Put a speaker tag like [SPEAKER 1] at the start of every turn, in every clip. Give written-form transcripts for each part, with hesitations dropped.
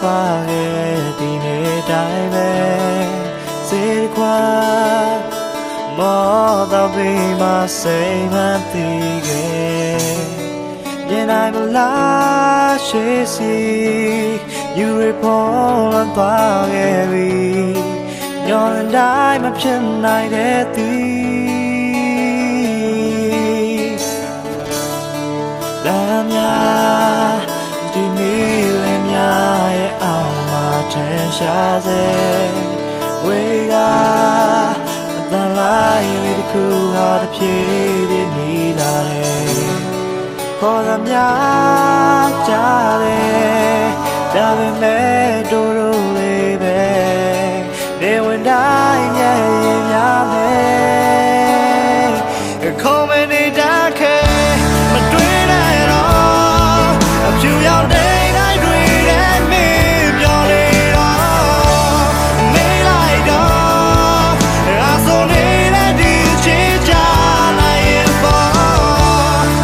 [SPEAKER 1] ပါခဲ့ဒီနေ့တိုင်းပဲစေခွာမောတော့ပြီးမှစိတ်မသိခဲ့ရင်နိုင်မလားရှိစီယူရပေါ်လာသွားခဲ့ပြီညောင်းတိုင်းမဖြစ်နိုင်တဲ့သူလမ်းများဒီနေ့လည်းများရဲ့အောင်မှာထင်ရှားစေဝေးကအတန်လိုက်လေးတစ်ခုဟာတစ်ပြေးပြေးနေလာတယ်ခေါ်သမျှကြားတယ်ဒါပေမဲ့တို့လေးပဲနေဝင်တိုင်းရဲ့ရင်များမယ်ခေါ်မနေတတ်ခဲ့မတွေ့နိုင်တော့အဖြူရောက်တဲ့တိုင်းတွေနဲ့မင်းပြောလေတော့မေးလိုက်တော့အဆိုနေတဲ့ဒီချစ်ကြနိုင်ရင်ပေါ့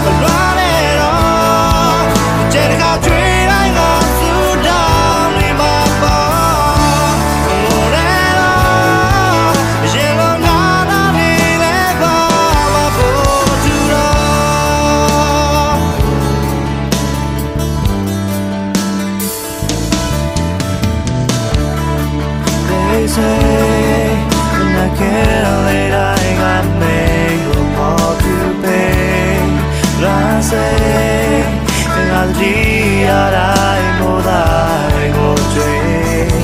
[SPEAKER 1] မလွားနဲ့တော့ကျဲတကာကျွေးတိုင်းကစူတောင်းနေမှာပေါ့လို့လဲတော့ရေလုံးငါနာနေလဲပါမဖို့တူတော့They say when I can't let I got me go all to pay I say and I'll be alright more than I go dream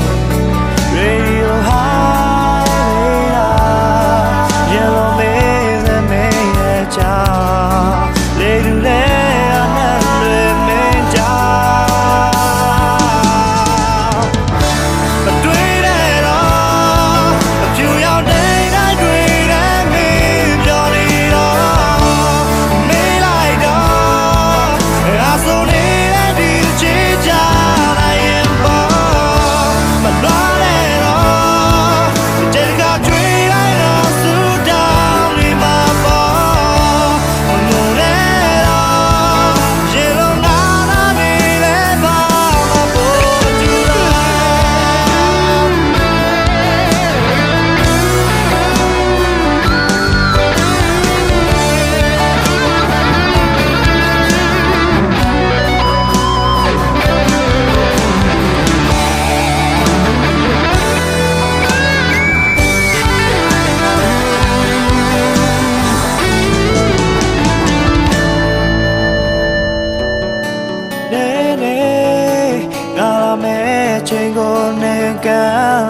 [SPEAKER 1] Radio high yellow maze and me a child Lady there and me child But do it at all if you out there I do it and me jolly all me like dog I so need a DJ I am born but not at all take a dream I know so down in my ball no let all yellow nana me let ba ma bo toချိန်ကိုနေက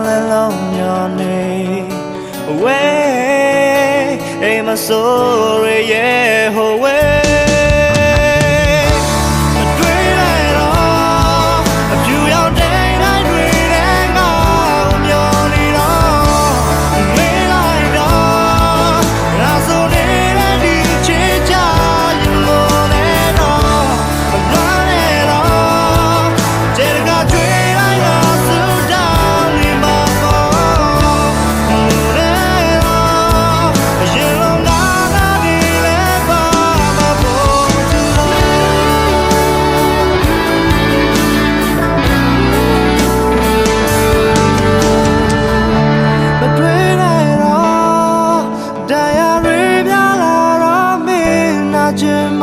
[SPEAKER 1] လည်းလုံးညောင်းနေဝဲအိမ်မဆိုးရဲ့ဟိုဝဲမတွေ့နိုင်တော့အဖြူရောက်တဲ့တိုင်းတွေနဲ့ငါ့မျောနေတော့မေးလိုက်တော့ငါဆိုနေတဲ့ဒီချစ်ကြရင်မို့လဲတော့မလွမ်းနဲ့တော့ကျဲကကျွေးJim